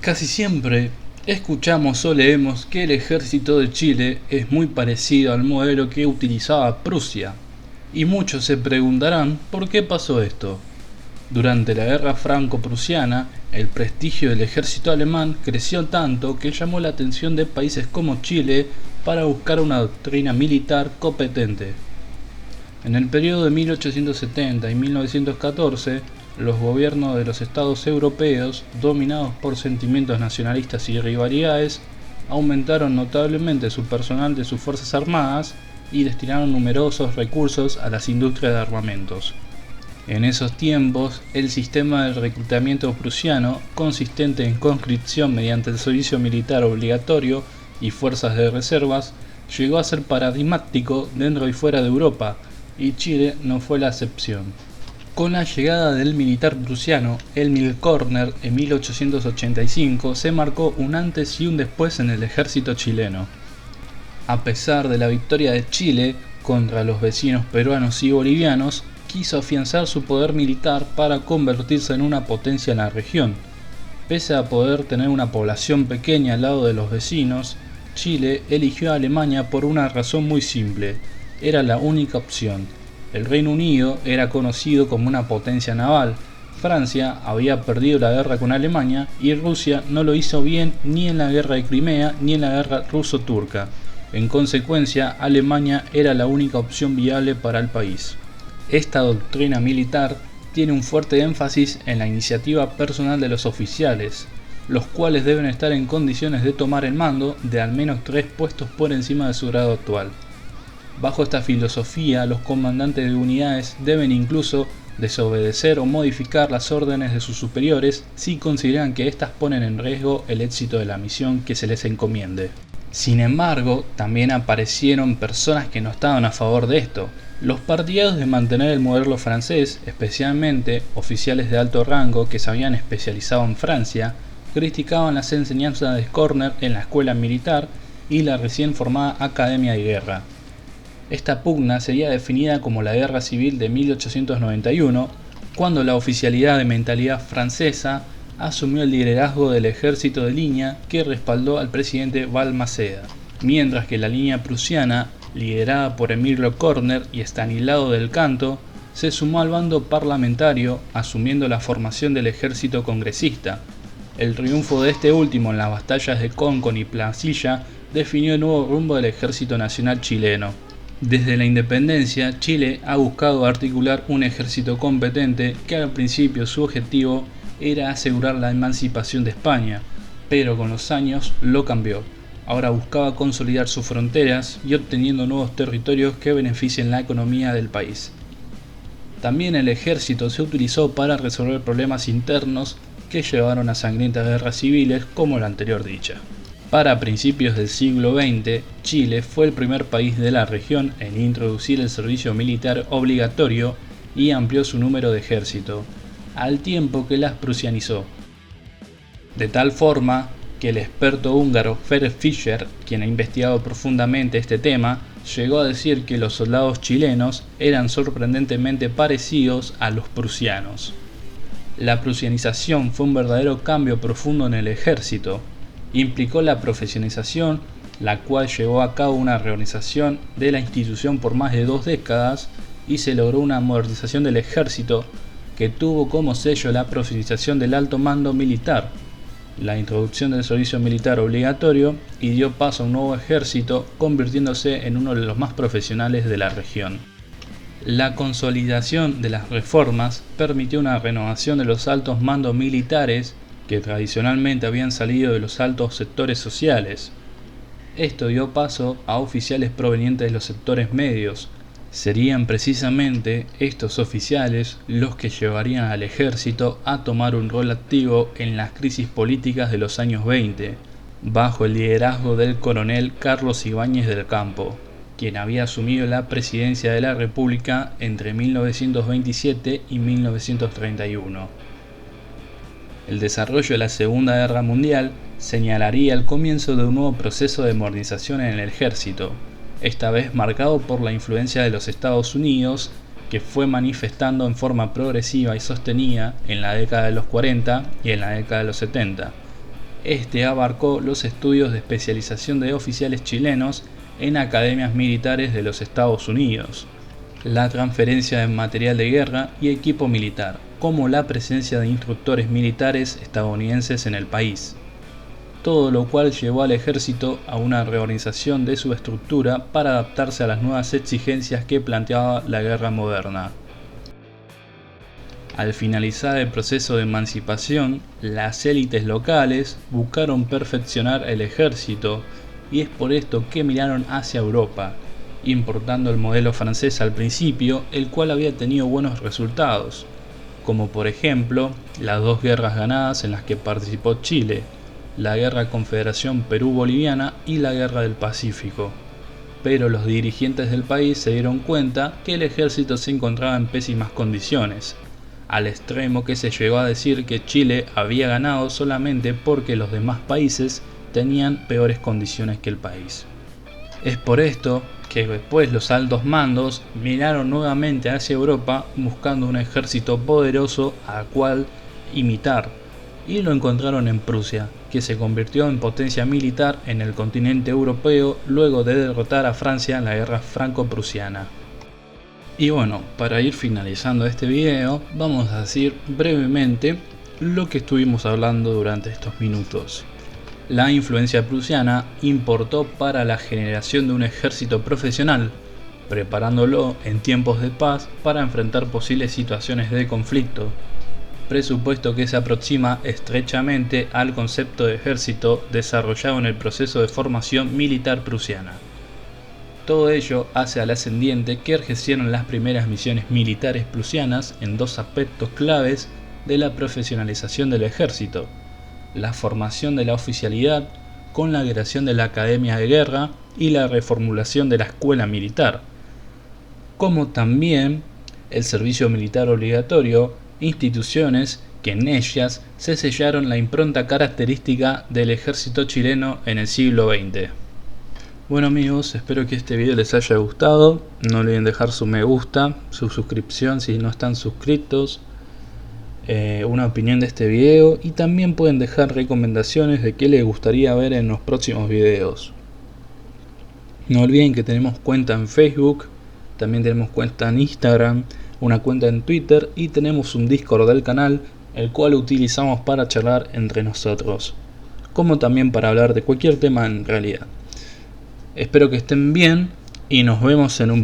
Casi siempre escuchamos o leemos que el ejército de Chile es muy parecido al modelo que utilizaba Prusia, y muchos se preguntarán por qué pasó esto. Durante la guerra franco-prusiana, el prestigio del ejército alemán creció tanto que llamó la atención de países como Chile para buscar una doctrina militar competente. En el periodo de 1870 y 1914, los gobiernos de los estados europeos, dominados por sentimientos nacionalistas y rivalidades, aumentaron notablemente su personal de sus fuerzas armadas y destinaron numerosos recursos a las industrias de armamentos. En esos tiempos, el sistema de reclutamiento prusiano, consistente en conscripción mediante el servicio militar obligatorio y fuerzas de reservas, llegó a ser paradigmático dentro y fuera de Europa, y Chile no fue la excepción. Con la llegada del militar prusiano Emil Körner en 1885 se marcó un antes y un después en el ejército chileno. A pesar de la victoria de Chile contra los vecinos peruanos y bolivianos, quiso afianzar su poder militar para convertirse en una potencia en la región. Pese a poder tener una población pequeña al lado de los vecinos, Chile eligió a Alemania por una razón muy simple: era la única opción. El Reino Unido era conocido como una potencia naval, Francia había perdido la guerra con Alemania y Rusia no lo hizo bien ni en la guerra de Crimea ni en la guerra ruso-turca. En consecuencia, Alemania era la única opción viable para el país. Esta doctrina militar tiene un fuerte énfasis en la iniciativa personal de los oficiales, los cuales deben estar en condiciones de tomar el mando de al menos 3 puestos por encima de su grado actual. Bajo esta filosofía, los comandantes de unidades deben incluso desobedecer o modificar las órdenes de sus superiores si consideran que éstas ponen en riesgo el éxito de la misión que se les encomiende. Sin embargo, también aparecieron personas que no estaban a favor de esto. Los partidarios de mantener el modelo francés, especialmente oficiales de alto rango que se habían especializado en Francia, criticaban las enseñanzas de Körner en la escuela militar y la recién formada Academia de Guerra. Esta pugna sería definida como la Guerra Civil de 1891, cuando la oficialidad de mentalidad francesa asumió el liderazgo del ejército de línea que respaldó al presidente Balmaceda, mientras que la línea prusiana, liderada por Emilio Körner y Estanislao del Canto, se sumó al bando parlamentario asumiendo la formación del ejército congresista. El triunfo de este último en las batallas de Concón y Placilla definió el nuevo rumbo del ejército nacional chileno. Desde la independencia, Chile ha buscado articular un ejército competente que al principio su objetivo era asegurar la emancipación de España, pero con los años lo cambió. Ahora buscaba consolidar sus fronteras y obteniendo nuevos territorios que beneficien la economía del país. También el ejército se utilizó para resolver problemas internos que llevaron a sangrientas guerras civiles como la anterior dicha. Para principios del siglo XX, Chile fue el primer país de la región en introducir el servicio militar obligatorio y amplió su número de ejército, al tiempo que las prusianizó. De tal forma que el experto húngaro Ferenc Fischer, quien ha investigado profundamente este tema, llegó a decir que los soldados chilenos eran sorprendentemente parecidos a los prusianos. La prusianización fue un verdadero cambio profundo en el ejército. Implicó la profesionalización, la cual llevó a cabo una reorganización de la institución por más de 2 décadas y se logró una modernización del ejército que tuvo como sello la profesionalización del alto mando militar, la introducción del servicio militar obligatorio y dio paso a un nuevo ejército, convirtiéndose en uno de los más profesionales de la región. La consolidación de las reformas permitió una renovación de los altos mandos militares que tradicionalmente habían salido de los altos sectores sociales. Esto dio paso a oficiales provenientes de los sectores medios. Serían precisamente estos oficiales los que llevarían al ejército a tomar un rol activo en las crisis políticas de los años 20, bajo el liderazgo del coronel Carlos Ibáñez del Campo, quien había asumido la presidencia de la República entre 1927 y 1931. El desarrollo de la Segunda Guerra Mundial señalaría el comienzo de un nuevo proceso de modernización en el ejército, esta vez marcado por la influencia de los Estados Unidos, que fue manifestando en forma progresiva y sostenida en la década de los 40 y en la década de los 70. Este abarcó los estudios de especialización de oficiales chilenos en academias militares de los Estados Unidos, la transferencia de material de guerra y equipo militar, como la presencia de instructores militares estadounidenses en el país. Todo lo cual llevó al ejército a una reorganización de su estructura para adaptarse a las nuevas exigencias que planteaba la guerra moderna. Al finalizar el proceso de emancipación, las élites locales buscaron perfeccionar el ejército y es por esto que miraron hacia Europa, importando el modelo francés al principio, el cual había tenido buenos resultados, como por ejemplo las dos guerras ganadas en las que participó Chile, la Guerra Confederación Perú-Boliviana y la Guerra del Pacífico. Pero los dirigentes del país se dieron cuenta que el ejército se encontraba en pésimas condiciones, al extremo que se llegó a decir que Chile había ganado solamente porque los demás países tenían peores condiciones que el país. Es por esto que después los altos mandos miraron nuevamente hacia Europa buscando un ejército poderoso al cual imitar, y lo encontraron en Prusia, que se convirtió en potencia militar en el continente europeo luego de derrotar a Francia en la guerra franco-prusiana. Y bueno, para ir finalizando este video, vamos a decir brevemente lo que estuvimos hablando durante estos minutos. La influencia prusiana importó para la generación de un ejército profesional, preparándolo en tiempos de paz para enfrentar posibles situaciones de conflicto, presupuesto que se aproxima estrechamente al concepto de ejército desarrollado en el proceso de formación militar prusiana. Todo ello hace al ascendiente que ejercieron las primeras misiones militares prusianas en dos aspectos claves de la profesionalización del ejército: la formación de la oficialidad con la creación de la Academia de Guerra y la reformulación de la Escuela Militar, como también el servicio militar obligatorio, instituciones que en ellas se sellaron la impronta característica del ejército chileno en el siglo XX. Bueno amigos, espero que este video les haya gustado. No olviden dejar su me gusta, su suscripción si no están suscritos, una opinión de este video, y también pueden dejar recomendaciones de qué les gustaría ver en los próximos videos. No olviden que tenemos cuenta en Facebook, también tenemos cuenta en Instagram, una cuenta en Twitter y tenemos un Discord del canal, el cual utilizamos para charlar entre nosotros, como también para hablar de cualquier tema en realidad. Espero que estén bien y nos vemos en un